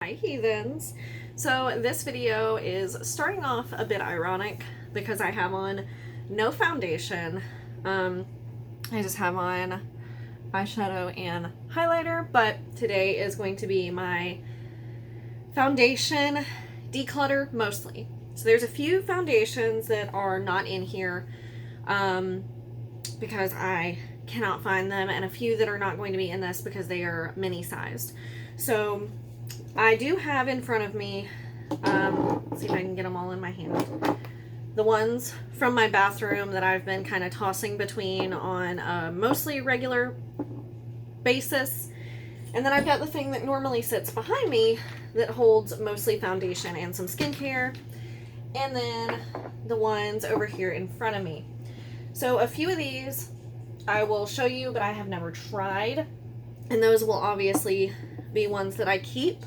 Hi heathens. So this video is starting off a bit ironic because I have on no foundation. I just have on eyeshadow and highlighter, but today is going to be my foundation declutter mostly. So there's a few foundations that are not in here because I cannot find them, and a few that are not going to be in this because they are mini sized. So I do have in front of me, let's see if I can get them all in my hand, the ones from my bathroom that I've been kind of tossing between on a mostly regular basis. And then I've got the thing that normally sits behind me that holds mostly foundation and some skincare. And then the ones over here in front of me. So a few of these I will show you, but I have never tried. And those will obviously be ones that I keep,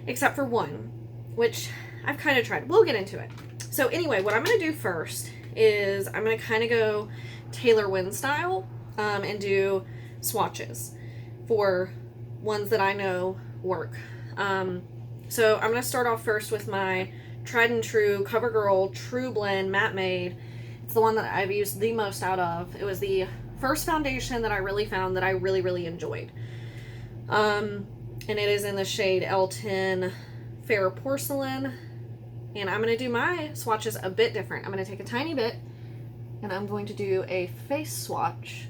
except for one, which I've kind of tried. We'll get into it. So anyway, what I'm going to do first is I'm going to kind of go Taylor Wynn style and do swatches for ones that I know work. So I'm going to start off first with my tried and true CoverGirl True Blend Matte Made. It's the one that I've used the most out of. It was the first foundation that I really found that I really enjoyed. And it is in the shade L10 Fair Porcelain. And I'm going to do my swatches a bit different. I'm going to take a tiny bit and I'm going to do a face swatch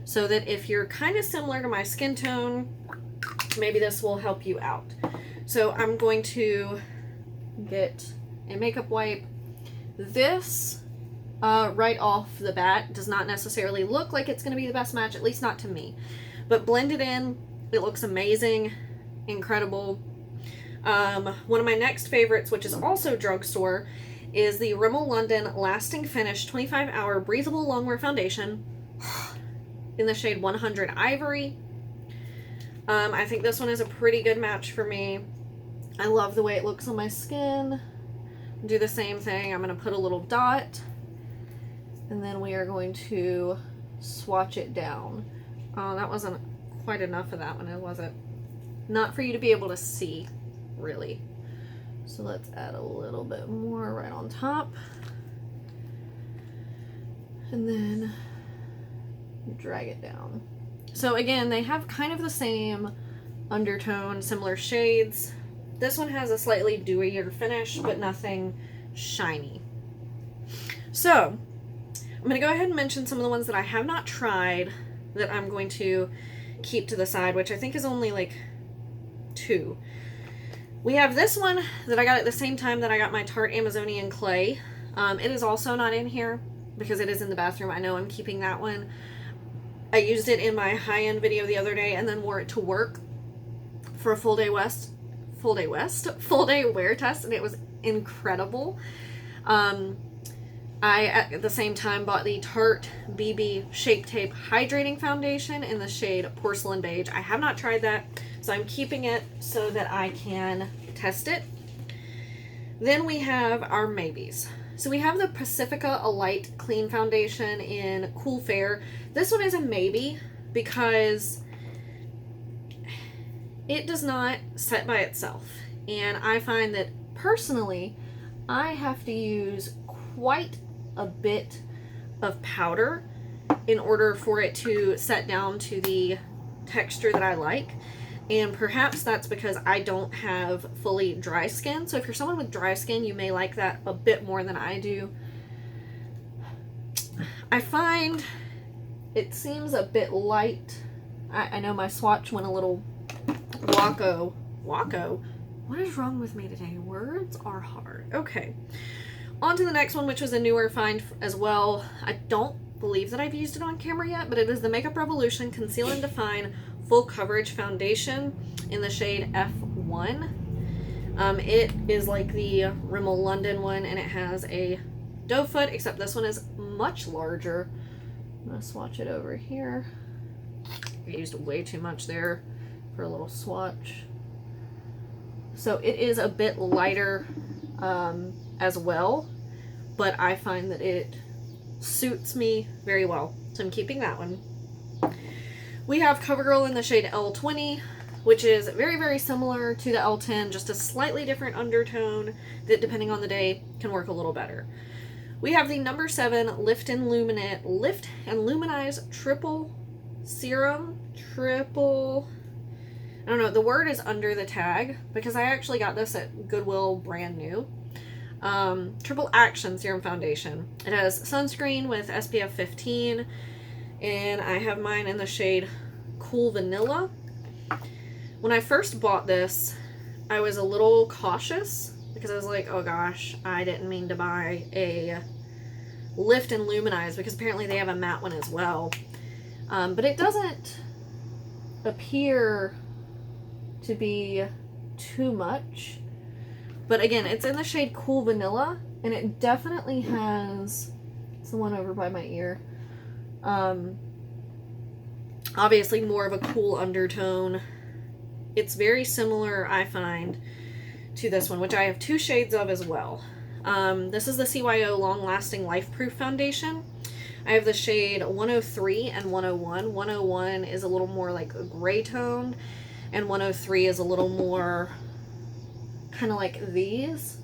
so that if you're kind of similar to my skin tone, maybe this will help you out. So I'm going to get a makeup wipe. This right off the bat does not necessarily look like it's going to be the best match, at least not to me. But blend it in, it looks amazing, incredible. One of my next favorites, which is also drugstore, is the Rimmel London Lasting Finish 25-Hour Breathable Longwear Foundation in the shade 100 Ivory. I think this one is a pretty good match for me. I love the way it looks on my skin. Do the same thing. I'm going to put a little dot, and then we are going to swatch it down. Oh, that wasn't quite enough of that one, was it? Not for you to be able to see, really. So let's add a little bit more right on top. And then drag it down. So again, they have kind of the same undertone, similar shades. This one has a slightly dewier finish, but nothing shiny. So I'm going to go ahead and mention some of the ones that I have not tried that I'm going to keep to the side, which I think is only like 2. We have this one that I got at the same time that I got my Tarte Amazonian Clay. It is also not in here because it is in the bathroom. I know I'm keeping that one. I used it in my high-end video the other day and then wore it to work for a full day wear test, and it was incredible. I, at the same time, bought the Tarte BB Shape Tape Hydrating Foundation in the shade Porcelain Beige. I have not tried that, so I'm keeping it so that I can test it. Then we have our maybes. So we have the Pacifica Alight Clean Foundation in Cool Fair. This one is a maybe because it does not set by itself. And I find that personally, I have to use quite a bit of powder in order for it to set down to the texture that I like. And perhaps that's because I don't have fully dry skin. So if you're someone with dry skin, you may like that a bit more than I do. I find it seems a bit light. I know my swatch went a little wacko. What is wrong with me today? Words are hard. Okay. On to the next one, which was a newer find as well. I don't believe that I've used it on camera yet, but it is the Makeup Revolution Conceal and Define Full Coverage Foundation in the shade F1. It is like the Rimmel London one, and it has a doe foot, except this one is much larger. I'm going to swatch it over here. I used way too much there for a little swatch. So it is a bit lighter as well, but I find that it suits me very well. So I'm keeping that one. We have CoverGirl in the shade L20, which is very, very similar to the L10, just a slightly different undertone that, depending on the day, can work a little better. We have the number 7 Lift and Luminize Triple Serum. I don't know, the word is under the tag because I actually got this at Goodwill brand new. Triple Action Serum Foundation. It has sunscreen with SPF 15, and I have mine in the shade Cool Vanilla. When I first bought this, I was a little cautious because I was like, oh gosh, I didn't mean to buy a Lift and Luminize because apparently they have a matte one as well. But it doesn't appear to be too much. But again, it's in the shade Cool Vanilla, and it definitely has, it's the one over by my ear, obviously more of a cool undertone. It's very similar, I find, to this one, which I have 2 shades of as well. This is the CYO Long Lasting Life Proof Foundation. I have the shade 103 and 101. 101 is a little more like a gray toned, and 103 is a little more kind of like these.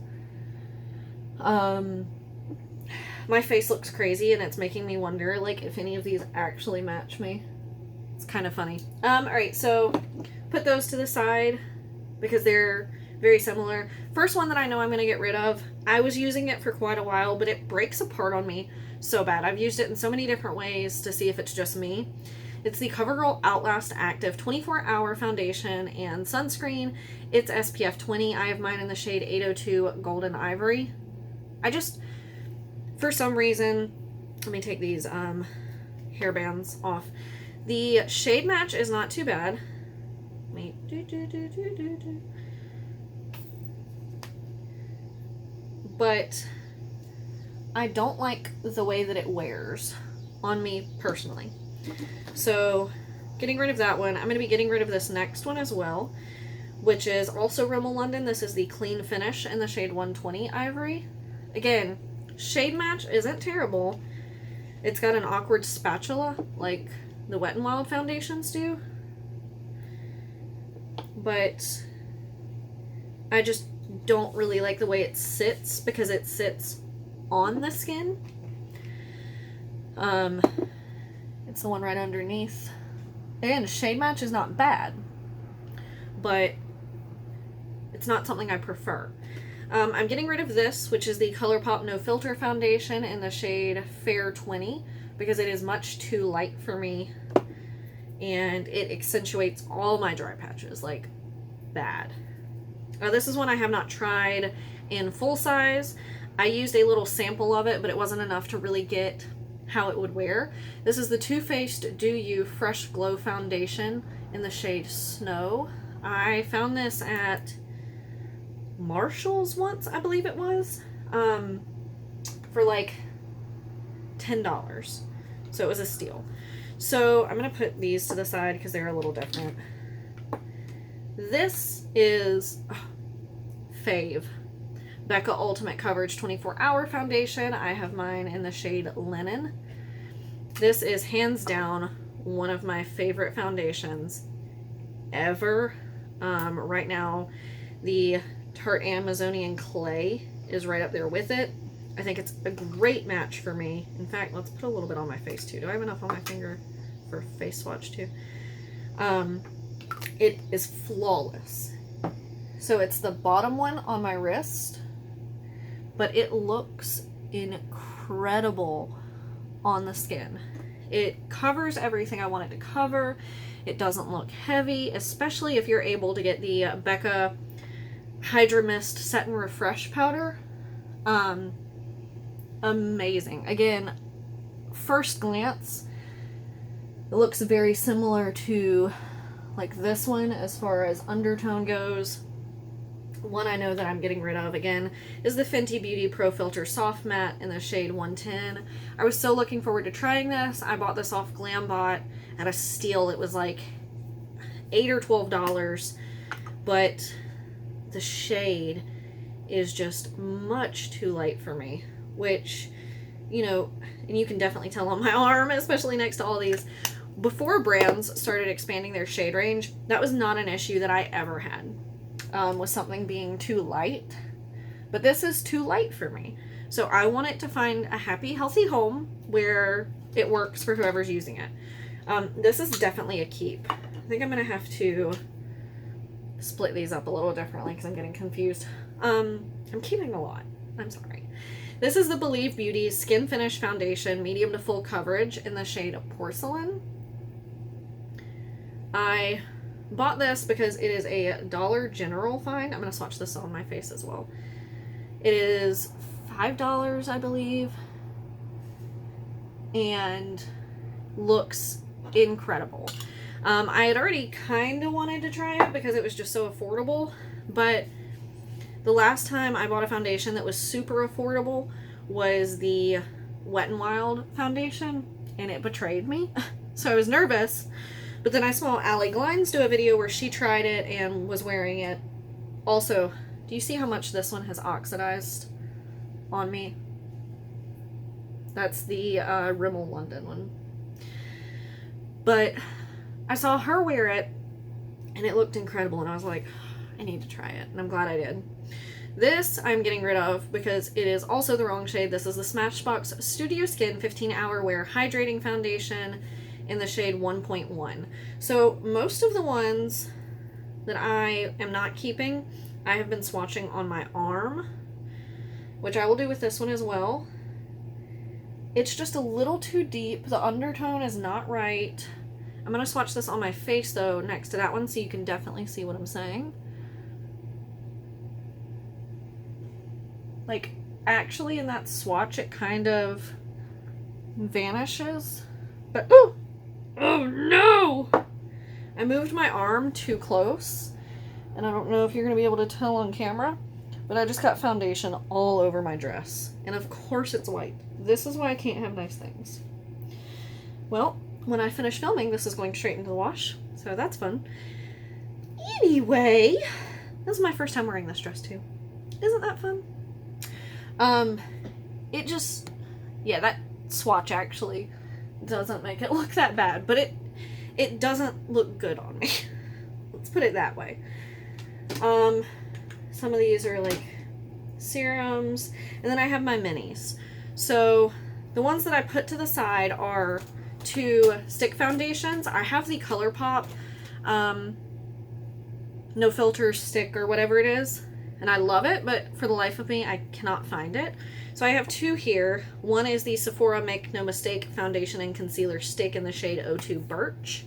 My face looks crazy, and it's making me wonder like if any of these actually match me. It's kind of funny. Alright, so put those to the side because they're very similar. First one that I know I'm going to get rid of. I was using it for quite a while, but it breaks apart on me so bad. I've used it in so many different ways to see if it's just me. It's the CoverGirl Outlast Active 24-Hour Foundation and Sunscreen. It's SPF 20. I have mine in the shade 802 Golden Ivory. I just, for some reason, let me take these hair bands off. The shade match is not too bad. Let me but I don't like the way that it wears on me personally. So getting rid of that one. I'm going to be getting rid of this next one as well, which is also Rimmel London. This is the Clean Finish in the shade 120 Ivory. Again, shade match isn't terrible. It's got an awkward spatula like the Wet n Wild foundations do. But I just don't really like the way it sits because it sits on the skin. It's the one right underneath. Again, shade match is not bad, but it's not something I prefer. I'm getting rid of this, which is the ColourPop No Filter Foundation in the shade Fair 20, because it is much too light for me, and it accentuates all my dry patches, like, bad. This is one I have not tried in full size. I used a little sample of it, but it wasn't enough to really get how it would wear. This is the Too Faced Do You Fresh Glow Foundation in the shade Snow. I found this at Marshall's once, I believe it was, for like $10. So it was a steal. So I'm going to put these to the side because they're a little different. This is fave. Becca Ultimate Coverage 24-Hour Foundation. I have mine in the shade Linen. This is hands down one of my favorite foundations ever. Right now, the Tarte Amazonian Clay is right up there with it. I think it's a great match for me. In fact, let's put a little bit on my face too. Do I have enough on my finger for a face swatch too? It is flawless. So it's the bottom one on my wrist, but it looks incredible on the skin. It covers everything I want it to cover. It doesn't look heavy, especially if you're able to get the Becca Hydra Mist Set and Refresh powder. Amazing. Again, first glance, it looks very similar to like this one as far as undertone goes. One I know that I'm getting rid of again is the Fenty Beauty Pro Filter Soft Matte in the shade 110. I was so looking forward to trying this. I bought this off GlamBot at a steal. It was like $8 or $12, but the shade is just much too light for me, which, you know, and you can definitely tell on my arm, especially next to all these before brands started expanding their shade range, that was not an issue that I ever had, with something being too light. But this is too light for me. So I want it to find a happy, healthy home where it works for whoever's using it. This is definitely a keep. I think I'm going to have to split these up a little differently because I'm getting confused. I'm keeping a lot. I'm sorry. This is the Believe Beauty Skin Finish Foundation, medium to full coverage in the shade Porcelain. I bought this because it is a Dollar General find. I'm going to swatch this on my face as well. It is $5, I believe, and looks incredible. I had already kind of wanted to try it because it was just so affordable, but the last time I bought a foundation that was super affordable was the Wet n Wild foundation, and it betrayed me. So I was nervous, but then I saw Allie Glines do a video where she tried it and was wearing it. Also, do you see how much this one has oxidized on me? That's the Rimmel London one. But I saw her wear it, and it looked incredible, and I was like, I need to try it, and I'm glad I did. This I'm getting rid of because it is also the wrong shade. This is the Smashbox Studio Skin 15-Hour Wear Hydrating Foundation in the shade 1.1. So most of the ones that I am not keeping, I have been swatching on my arm, which I will do with this one as well. It's just a little too deep. The undertone is not right. I'm going to swatch this on my face, though, next to that one, so you can definitely see what I'm saying. Like, actually, in that swatch, it kind of vanishes. But, oh no! I moved my arm too close, and I don't know if you're going to be able to tell on camera, but I just got foundation all over my dress. And of course it's white. This is why I can't have nice things. Well, when I finish filming, this is going straight into the wash, so that's fun. Anyway, this is my first time wearing this dress too. Isn't that fun? It just, yeah, that swatch actually doesn't make it look that bad, but it doesn't look good on me. Let's put it that way. Some of these are like serums, and then I have my minis. So the ones that I put to the side are 2 stick foundations. I have the ColourPop No Filter stick or whatever it is, and I love it, but for the life of me, I cannot find it. So I have 2 here. One is the Sephora Make No Mistake Foundation and Concealer Stick in the shade 02 Birch.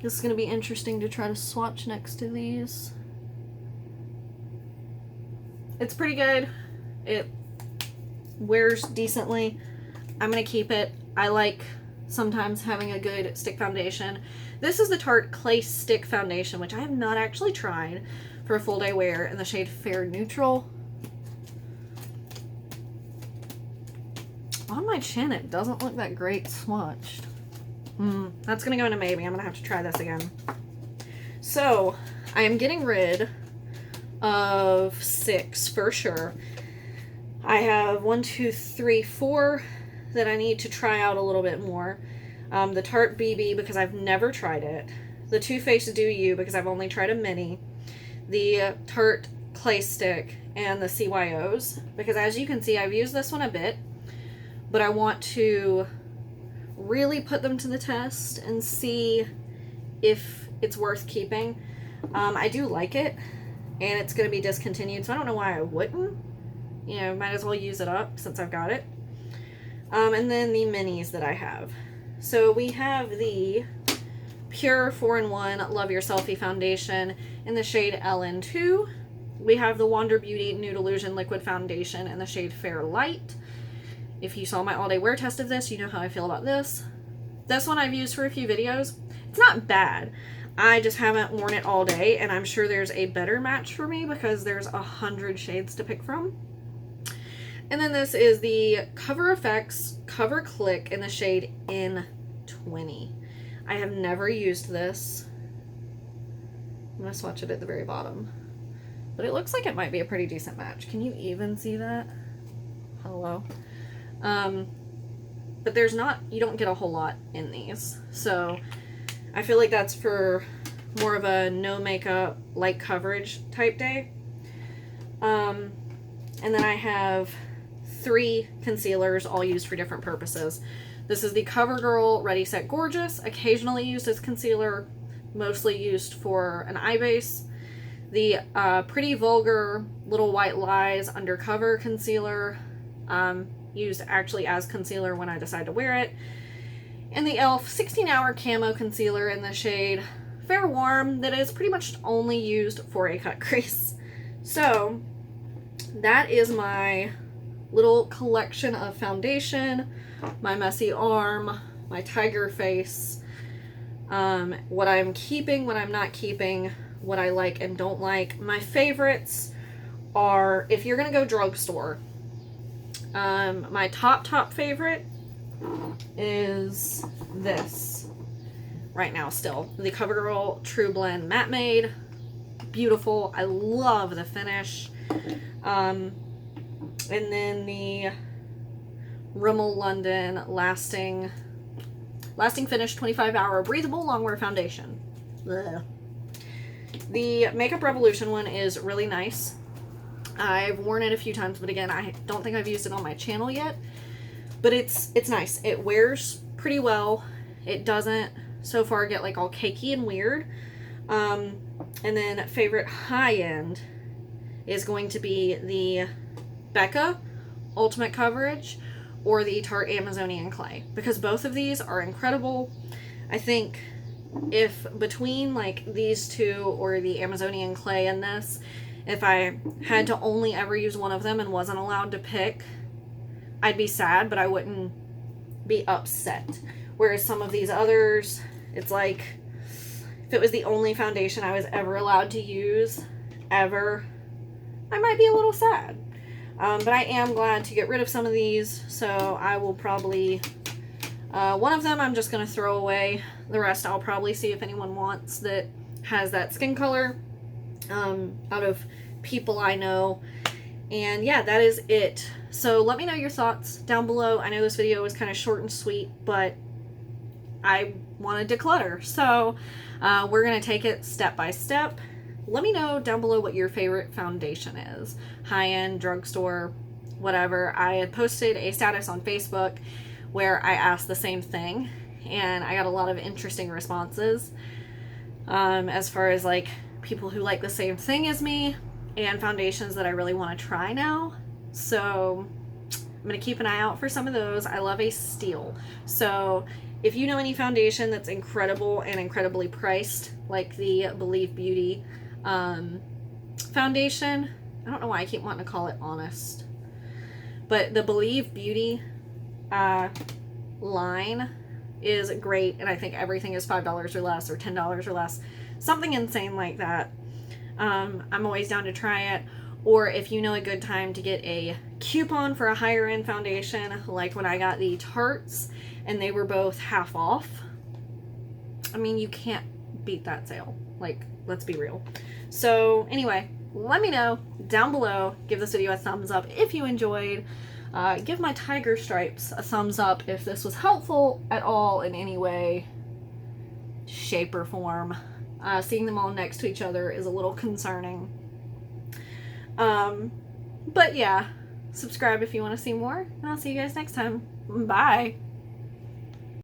This is going to be interesting to try to swatch next to these. It's pretty good. It wears decently. I'm going to keep it. I like sometimes having a good stick foundation. This is the Tarte Clay Stick Foundation, which I have not actually tried for a full day wear, in the shade Fair Neutral. On my chin, it doesn't look that great swatched. That's going to go into maybe. I'm going to have to try this again. So, I am getting rid of 6 for sure. I have 1, 2, 3, 4 that I need to try out a little bit more. The Tarte BB, because I've never tried it. The Too Faced Do You, because I've only tried a mini. The Tarte Clay Stick, and the CYOs, because as you can see, I've used this one a bit, but I want to really put them to the test and see if it's worth keeping. I do like it, and it's going to be discontinued, so I don't know why I wouldn't. You know, might as well use it up since I've got it. And then the minis that I have. So we have the Pure 4-in-1 Love Your Selfie Foundation in the shade LN2. We have the Wander Beauty Nude Illusion Liquid Foundation in the shade Fair Light. If you saw my all-day wear test of this, you know how I feel about this. This one I've used for a few videos. It's not bad. I just haven't worn it all day, and I'm sure there's a better match for me because there's 100 shades to pick from. And then this is the Cover FX Cover Click in the shade N20. I have never used this. I'm going to swatch it at the very bottom. But it looks like it might be a pretty decent match. Can you even see that? Hello. But but there's not, you don't get a whole lot in these. So I feel like that's for more of a no makeup, light coverage type day. And then I have 3 concealers, all used for different purposes. This is the CoverGirl Ready Set Gorgeous, occasionally used as concealer, mostly used for an eye base. The Pretty Vulgar Little White Lies Undercover Concealer, used actually as concealer when I decide to wear it. And the e.l.f. 16-Hour Camo Concealer in the shade Fair Warm, that is pretty much only used for a cut crease. So that is my little collection of foundation, my messy arm, my tiger face, what I'm keeping, what I'm not keeping, what I like and don't like. My favorites are, if you're gonna go drugstore, my top favorite is this right now still. The CoverGirl True Blend Matte Made. Beautiful. I love the finish. And then the Rimmel London Lasting Finish 25-Hour Breathable Longwear Foundation. Blech. The Makeup Revolution one is really nice. I've worn it a few times, but again, I don't think I've used it on my channel yet. But it's nice. It wears pretty well. It doesn't so far get like all cakey and weird. And then favorite high-end is going to be the Becca Ultimate Coverage or the Tarte Amazonian Clay, because both of these are incredible. I think if between like these two or the Amazonian Clay and this, if I had to only ever use one of them and wasn't allowed to pick, I'd be sad, but I wouldn't be upset. Whereas some of these others, it's like, if it was the only foundation I was ever allowed to use, ever, I might be a little sad. But I am glad to get rid of some of these, so I will probably, one of them I'm just going to throw away. The rest I'll probably see if anyone wants that has that skin color, out of people I know. And yeah, that is it. So let me know your thoughts down below. I know this video was kind of short and sweet, but I want to declutter. So we're going to take it step by step. Let me know down below what your favorite foundation is. High-end, drugstore, whatever. I had posted a status on Facebook where I asked the same thing, and I got a lot of interesting responses, as far as like people who like the same thing as me and foundations that I really want to try now. So I'm going to keep an eye out for some of those. I love a steal. So if you know any foundation that's incredible and incredibly priced, like the Believe Beauty foundation, I don't know why I keep wanting to call it Honest, but the Believe Beauty line is great, and I think everything is $5 or less or $10 or less, something insane like that. I'm always down to try it. Or if you know a good time to get a coupon for a higher end foundation, like when I got the Tartes and they were both half off, I mean, you can't beat that sale. Like, let's be real. So anyway, let me know down below. Give this video a thumbs up if you enjoyed. Give my tiger stripes a thumbs up if this was helpful at all in any way, shape, or form. Seeing them all next to each other is a little concerning. But yeah, subscribe if you want to see more, and I'll see you guys next time. Bye.